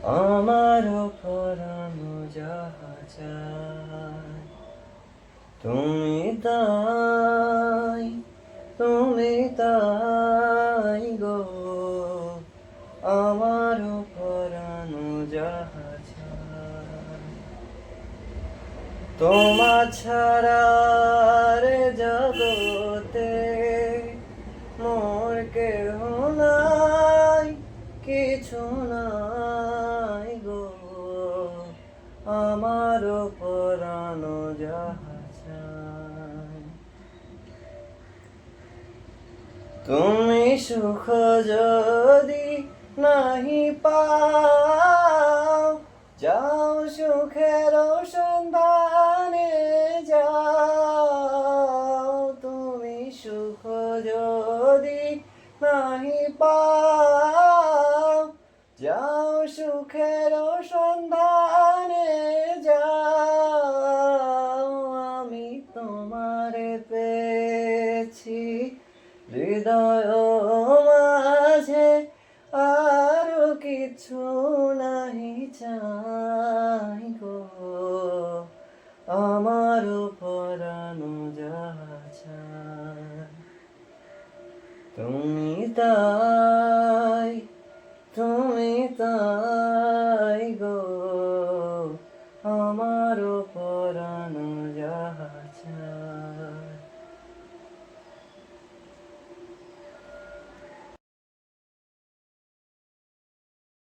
আমারও পরানো যাহা চায় তুমি তাই, তুমি তাই গো। আমারও পরানো যাহা চায় তোমা ছাড়া রে জগতে মোর কেহ নাই, কিছু নাই গো। আমারও পরানো যাহা চায় তুমি সুখ যদি নাহি পাও, যাও সুখের সন্ধানে যাও। তুমি সুখ যদি নাহি পাও, যাও সুখের সন্ধানে যাও। আমি তোমারে পেয়েছি হৃদয় মাঝে, আরো কিছু নাহি চাই গো। আমারও পরানো যাহা চায় তুমি তাই, তুমি তাই গো। আমারও পরানো